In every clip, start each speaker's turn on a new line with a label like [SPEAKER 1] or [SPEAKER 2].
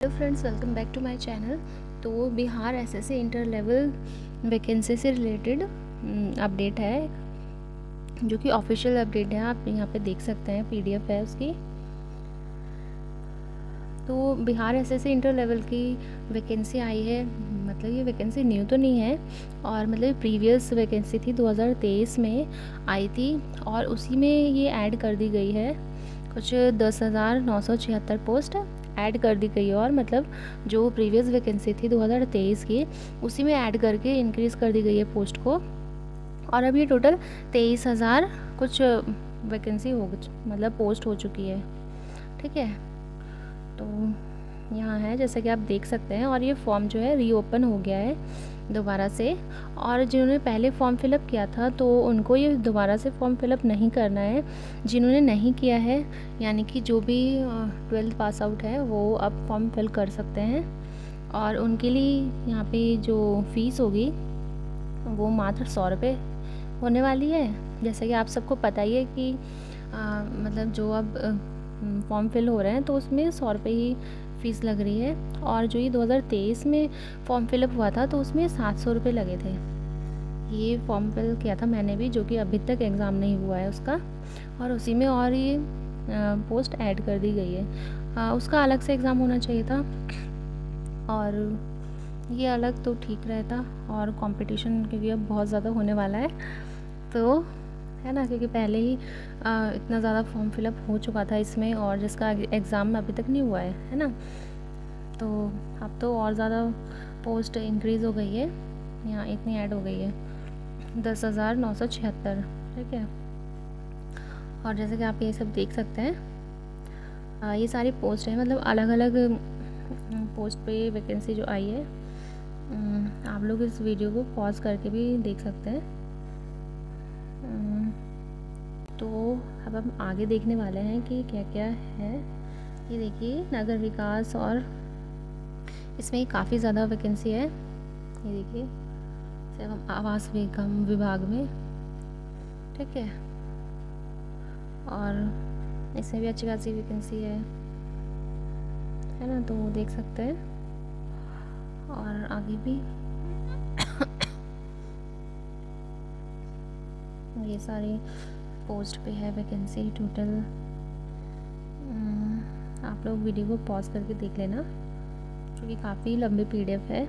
[SPEAKER 1] Hello friends, welcome back to my channel. तो Bihar SSC inter level vacancy से related update है, जो कि ऑफिशियल अपडेट है। आप यहाँ पे देख सकते हैं, पीडीएफ है उसकी। तो बिहार एसएससी इंटर लेवल की वैकेंसी आई है। मतलब ये वैकेंसी न्यू तो नहीं है, और मतलब प्रीवियस वैकेंसी थी 2023 में आई थी, और उसी में ये ऐड कर दी गई है। कुछ 10,976 पोस्ट ऐड कर दी गई है, और मतलब जो प्रीवियस वैकेंसी थी 2023 की, उसी में ऐड करके इंक्रीज़ कर दी गई है पोस्ट को। और अब ये टोटल 23,000 कुछ वैकेंसी हो, मतलब पोस्ट हो चुकी है। ठीक है, तो यहाँ है जैसा कि आप देख सकते हैं। और ये फॉर्म जो है रीओपन हो गया है दोबारा से। और जिन्होंने पहले फॉर्म फिलअप किया था तो उनको ये दोबारा से फॉर्म फिलअप नहीं करना है। जिन्होंने नहीं किया है, यानी कि जो भी 12th पास आउट है, वो अब फॉर्म फिल कर सकते हैं। और उनके लिए यहाँ पे जो फ़ीस होगी वो मात्र 100 रुपये होने वाली है। जैसा कि आप सबको पता ही है कि मतलब जो अब फॉर्म फिल हो रहे हैं तो उसमें 100 रुपये ही फ़ीस लग रही है। और जो ये 2023 में फॉर्म फिलअप हुआ था तो उसमें 700 रुपये लगे थे। ये फॉर्म फिल किया था मैंने भी, जो कि अभी तक एग्ज़ाम नहीं हुआ है उसका, और उसी में और ये पोस्ट ऐड कर दी गई है। उसका अलग से एग्ज़ाम होना चाहिए था, और ये अलग तो ठीक रहता। और कंपटीशन क्योंकि अब बहुत ज़्यादा होने वाला है, तो है ना, क्योंकि पहले ही इतना ज़्यादा फॉर्म फिलअप हो चुका था इसमें, और जिसका एग्ज़ाम अभी तक नहीं हुआ है ना। तो अब तो और ज़्यादा पोस्ट इंक्रीज़ हो गई है, यहाँ इतनी ऐड हो गई है 10,976। ठीक है, और जैसे कि आप ये सब देख सकते हैं, ये सारी पोस्ट है, मतलब अलग अलग पोस्ट पे वैकेंसी जो आई है। आप लोग इस वीडियो को पॉज करके भी देख सकते हैं। तो अब हम आगे देखने वाले हैं कि क्या क्या है। ये देखिए, नगर विकास, और इसमें काफ़ी ज़्यादा वैकेंसी है। ये देखिए, एवं आवास विभाग में। ठीक है, और इसमें भी अच्छी खासी वैकेंसी है ना, तो देख सकते हैं। और आगे भी ये सारी पोस्ट पे है वैकेंसी टोटल। आप लोग वीडियो को पॉज करके देख लेना, क्योंकि काफ़ी लंबी पीडीएफ है।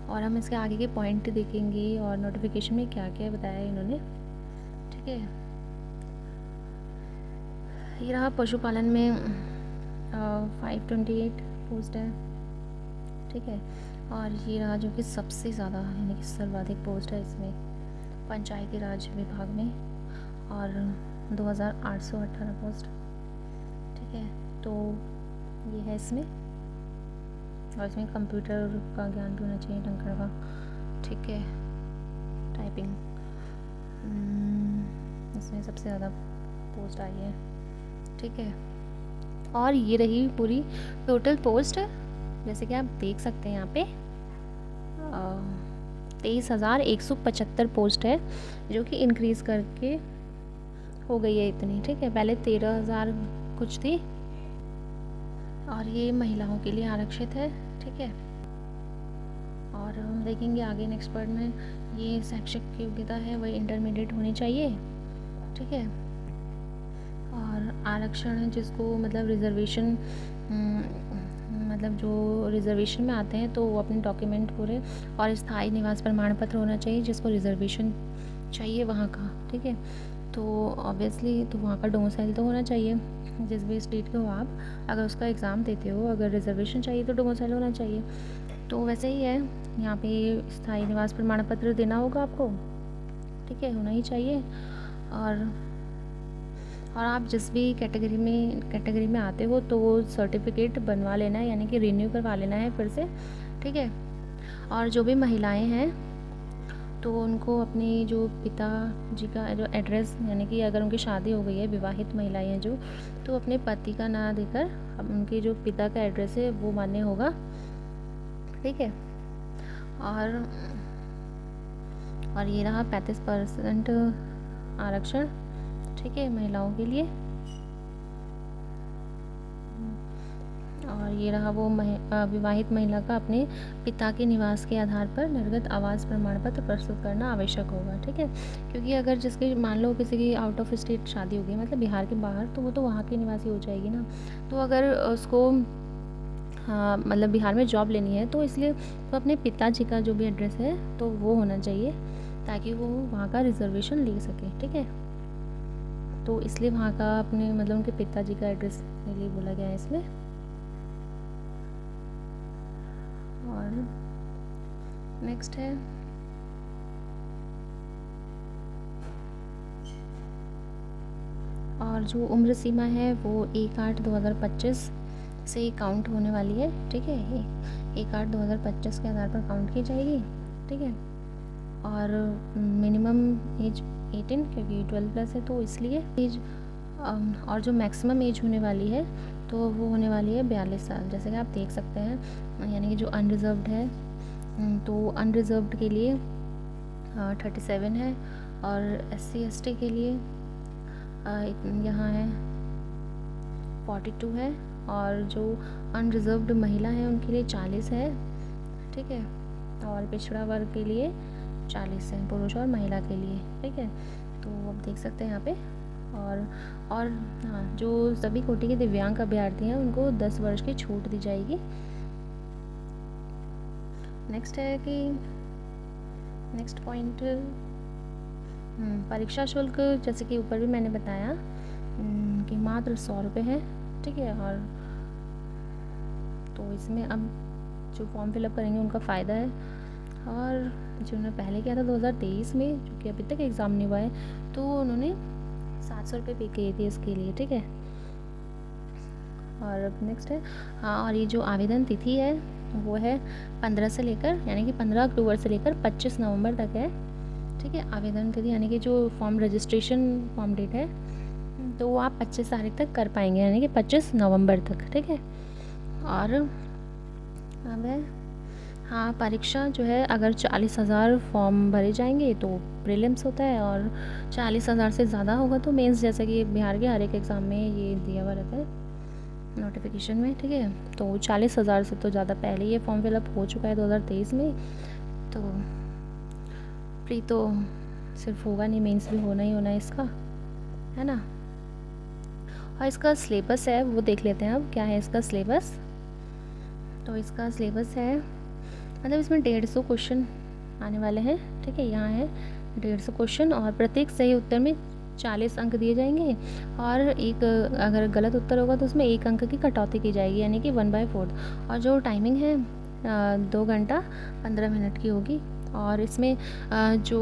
[SPEAKER 1] और हम इसके आगे के पॉइंट देखेंगे, और नोटिफिकेशन में क्या क्या बताया है इन्होंने। ठीक है, ये रहा पशुपालन में 528 पोस्ट है। ठीक है, और ये रहा जो कि सबसे ज़्यादा, यानी कि सर्वाधिक पोस्ट है इसमें, पंचायती राज विभाग में, और 2,818 पोस्ट। ठीक है, तो ये है इसमें। और इसमें कंप्यूटर का ज्ञान भी होना चाहिए, टंकण का। ठीक है, टाइपिंग, इसमें सबसे ज़्यादा पोस्ट आई है। ठीक है, और ये रही पूरी टोटल पोस्ट, जैसे कि आप देख सकते हैं यहाँ पे 23,175 पोस्ट है, जो कि इंक्रीज़ करके हो गई है इतनी। ठीक है, पहले 13,000 कुछ थी, और ये महिलाओं के लिए आरक्षित है। ठीक है, और हम देखेंगे आगे नेक्स्ट पार्ट में, ये शैक्षिक योग्यता है वही इंटरमीडिएट होनी चाहिए। ठीक है, और आरक्षण है जिसको मतलब रिजर्वेशन, मतलब जो रिजर्वेशन में आते हैं तो वो अपने डॉक्यूमेंट पूरे, और स्थायी निवास प्रमाण पत्र होना चाहिए जिसको रिजर्वेशन चाहिए वहाँ का। ठीक है, तो ऑब्वियसली तो वहाँ का डोमिसाइल तो होना चाहिए, जिस भी स्टेट के हो आप, अगर उसका एग्ज़ाम देते हो, अगर रिजर्वेशन चाहिए तो डोमिसाइल होना चाहिए। तो वैसे ही है, यहाँ पे स्थायी निवास प्रमाण पत्र देना होगा आपको। ठीक है, होना ही चाहिए। और आप जिस भी कैटेगरी में आते हो तो वो सर्टिफिकेट बनवा लेना है, यानी कि रिन्यू करवा लेना है फिर से। ठीक है, और जो भी महिलाएं हैं तो उनको अपनी जो पिता जी का जो एड्रेस, यानी कि अगर उनकी शादी हो गई है, विवाहित महिलाएं हैं जो, तो अपने पति का नाम देकर अब उनके जो पिता का एड्रेस है वो मान्य होगा। ठीक है, और ये रहा 35% आरक्षण। ठीक है, महिलाओं के लिए। और और ये रहा वो विवाहित महिला का अपने पिता के निवास के आधार पर निर्गत आवास प्रमाण पत्र प्रस्तुत करना आवश्यक होगा। ठीक है, क्योंकि अगर जिसकी मान लो किसी की आउट ऑफ स्टेट शादी हो गई, मतलब बिहार के बाहर, तो वो तो वहाँ की निवासी हो जाएगी ना। तो अगर उसको हाँ मतलब बिहार में जॉब लेनी है, तो इसलिए तो अपने पिताजी का जो भी एड्रेस है तो वो होना चाहिए, ताकि वो वहाँ का रिजर्वेशन ले सके। ठीक है, तो इसलिए वहाँ का अपने मतलब उनके पिताजी का एड्रेस के लिए बोला गया है इसमें। और नेक्स्ट है और जो उम्र सीमा है वो 1/8/2025 से काउंट होने वाली है। ठीक है, 1/8/2025 के आधार पर काउंट की जाएगी। ठीक है, और मिनिमम एज 18, क्योंकि 12+ है तो इसलिए एज, और जो मैक्सिमम एज होने वाली है तो वो होने वाली है 42 साल, जैसे कि आप देख सकते हैं। यानी कि जो अनरिज़र्व्ड है, तो अनरिज़र्व्ड के लिए 37 है, और SC ST के लिए यहाँ है 42 है, और जो अनरिज़र्व्ड महिला है उनके लिए 40 है। ठीक है, और पिछड़ा वर्ग के लिए 40 है, पुरुष और महिला के लिए। ठीक है, तो आप देख सकते हैं यहाँ पे। और हाँ, जो सभी कोटि के दिव्यांग अभ्यर्थी हैं उनको 10 वर्ष की छूट दी जाएगी। नेक्स्ट है कि नेक्स्ट पॉइंट, परीक्षा शुल्क, जैसे कि ऊपर भी मैंने बताया कि मात्र 100 रुपये है। ठीक है, और तो इसमें अब जो फॉर्म फिलअप करेंगे उनका फ़ायदा है, और जिन्होंने पहले किया था 2023 में, जो कि अभी तक एग्ज़ाम नहीं हुआ है, तो उन्होंने 700 रुपये पे किए थे इसके लिए। ठीक है, और अब नेक्स्ट है हाँ, और ये जो आवेदन तिथि है वो है 15 से लेकर, यानी कि 15 अक्टूबर से लेकर 25 नवंबर तक है। ठीक है, आवेदन तिथि यानी कि जो फॉर्म रजिस्ट्रेशन फॉर्म डेट है, तो वो आप 25 तारीख तक कर पाएंगे, यानी कि 25 नवंबर तक। ठीक है, और अब है हाँ, परीक्षा जो है अगर 40,000 फॉर्म भरे जाएंगे तो प्रीलिम्स होता है, और 40,000 से ज़्यादा होगा तो मेंस, जैसा कि बिहार के हर एक एग्ज़ाम में ये दिया हुआ रहता है नोटिफिकेशन में। ठीक है, तो 40,000 से तो ज़्यादा पहले ये फॉर्म फिलअप हो चुका है 2023 में, तो प्री तो सिर्फ होगा नहीं, मेंस भी होना ही होना है इसका, है ना। और इसका सिलेबस है वो देख लेते हैं अब, क्या है इसका सिलेबस। तो इसका सिलेबस है, मतलब इसमें 150 क्वेश्चन आने वाले हैं। ठीक है, यहाँ है 150 क्वेश्चन, और प्रत्येक सही उत्तर में 40 अंक दिए जाएंगे, और एक अगर गलत उत्तर होगा तो उसमें 1 अंक की कटौती की जाएगी, यानी कि 1/4। और जो टाइमिंग है 2 घंटा 15 मिनट की होगी। और इसमें जो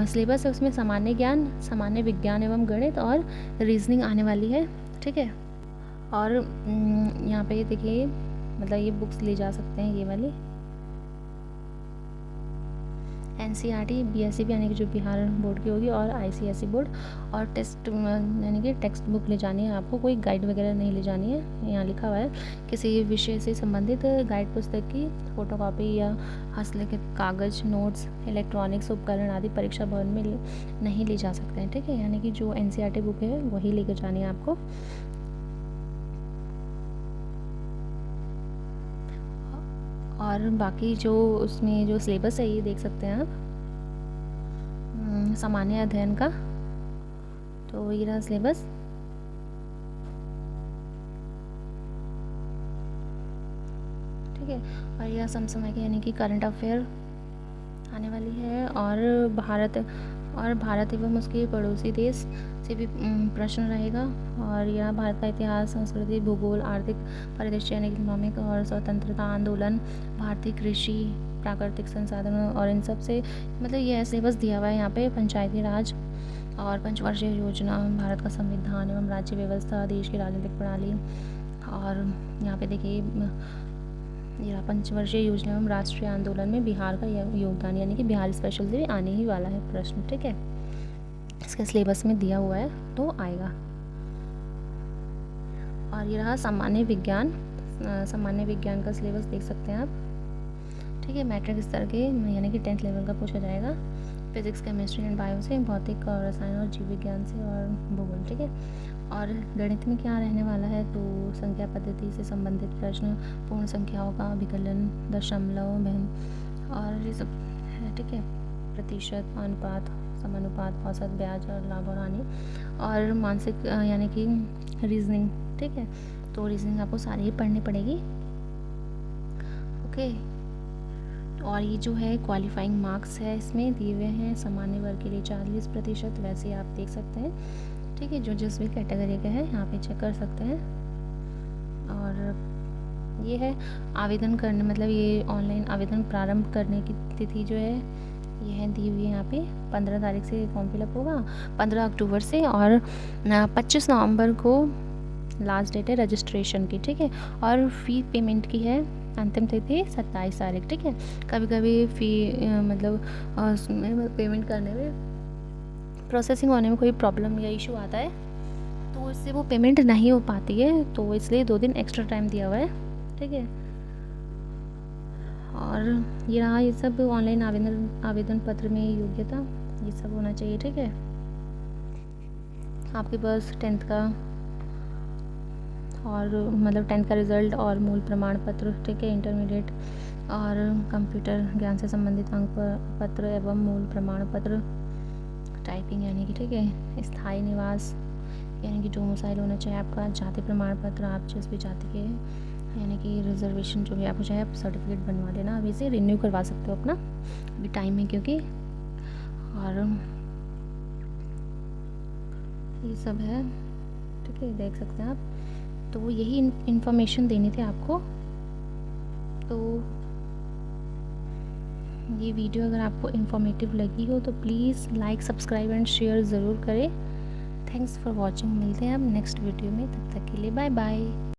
[SPEAKER 1] सिलेबस है उसमें सामान्य ज्ञान, सामान्य विज्ञान एवं गणित और रीजनिंग आने वाली है। ठीक है, और यहाँ पे देखिए, मतलब ये बुक्स ले जा सकते हैं, ये वाली NCERT BSEB यानी कि जो बिहार बोर्ड की होगी, और ICSE बोर्ड, और टेस्ट यानी कि टेक्स्ट बुक ले जानी है आपको, कोई गाइड वगैरह नहीं ले जानी है। यहाँ लिखा हुआ है किसी विषय से संबंधित गाइड पुस्तक की फोटोकॉपी या हस्तलिखित कागज़, नोट्स, इलेक्ट्रॉनिक्स उपकरण आदि परीक्षा भवन में नहीं ले जा सकते हैं। ठीक है, यानी कि जो NCERT बुक है वही लेकर जानी है आपको। और बाकी जो उसमें जो सिलेबस है ये देख सकते हैं आप, सामान्य अध्ययन का, तो ये रहा सिलेबस। ठीक है, और यह समसामयिक यानी कि करंट अफेयर आने वाली है, और भारत एवं उसके पड़ोसी देश से भी प्रश्न रहेगा, और यह भारत का इतिहास, संस्कृति, भूगोल, आर्थिक परिदृश्य यानी इकोनॉमिक, और स्वतंत्रता आंदोलन, भारतीय कृषि, प्राकृतिक संसाधनों, और इन सब से मतलब यह सिलेबस दिया हुआ है यहाँ पे। पंचायती राज और पंचवर्षीय योजना, भारत का संविधान एवं राज्य व्यवस्था, देश की राजनीतिक प्रणाली, और यहाँ पे देखिए यह पंचवर्षीय योजना एवं राष्ट्रीय आंदोलन में बिहार का योगदान, यानी कि बिहार स्पेशल से भी आने ही वाला है प्रश्न। ठीक है, इसके सिलेबस में दिया हुआ है तो आएगा। और ये रहा सामान्य विज्ञान, सामान्य विज्ञान का सिलेबस देख सकते हैं आप। ठीक है, मैट्रिक स्तर के यानी कि 10th लेवल का पूछा जाएगा, फिजिक्स, केमिस्ट्री एंड बायो से, भौतिक और रसायन और जीव विज्ञान से, और भूगोल। ठीक है, और गणित में क्या रहने वाला है, तो संख्या पद्धति से संबंधित प्रश्न, पूर्ण संख्याओं का विकलन, दशमलव, भिन्न और ये सब है, ठीक है। प्रतिशत, अनुपात, समानुपात, औसत, ब्याज और लाभ और हानि, और मानसिक यानी कि रीजनिंग, ठीक है। तो रीजनिंग आपको सारी ही पढ़नी पड़ेगी, ओके। और ये जो है क्वालिफाइंग मार्क्स है इसमें दिए हुए हैं, सामान्य वर्ग के लिए 40%, वैसे ही आप देख सकते हैं, ठीक है। जो जिस भी कैटेगरी का है यहाँ पे चेक कर सकते हैं। और ये है आवेदन करने, मतलब ये ऑनलाइन आवेदन प्रारंभ करने की तिथि जो है ये है दी हुई है यहाँ पे। 15 तारीख से फॉर्म फिलअप होगा, 15 अक्टूबर से, और 25 नवंबर को लास्ट डेट है रजिस्ट्रेशन की, ठीक है। और फ़ी पेमेंट की है अंतिम तिथि 27 तारीख, ठीक है। कभी कभी फ़ी मतलब उसमें पेमेंट करने में, प्रोसेसिंग होने में कोई प्रॉब्लम या इशू आता है तो इससे वो पेमेंट नहीं हो पाती है, तो इसलिए 2 दिन एक्स्ट्रा टाइम दिया हुआ है, ठीक है। और ये रहा, ये सब ऑनलाइन आवेदन पत्र में योग्यता ये सब होना चाहिए, ठीक है। आपके पास 10th का और मतलब 10th का रिज़ल्ट और मूल प्रमाण पत्र, ठीक है। इंटरमीडिएट और कंप्यूटर ज्ञान से संबंधित अंक पत्र एवं मूल प्रमाण पत्र, टाइपिंग यानी कि, ठीक है। स्थायी निवास यानी कि डोमिसाइल होना चाहिए आपका, जाति प्रमाण पत्र, आप जिस भी जाति के हैं, यानी कि रिजर्वेशन जो भी आपको चाहिए आप सर्टिफिकेट बनवा लेना, अभी से रिन्यू करवा सकते हो अपना, अभी टाइम है क्योंकि। और ये सब है, ठीक है, देख सकते हैं आप। तो यही इन्फॉर्मेशन देनी थी आपको। तो ये वीडियो अगर आपको इन्फॉर्मेटिव लगी हो तो please like, subscribe and share ज़रूर करें। थैंक्स फॉर वॉचिंग, मिलते हैं अब नेक्स्ट वीडियो में, तब तक के लिए बाय बाय।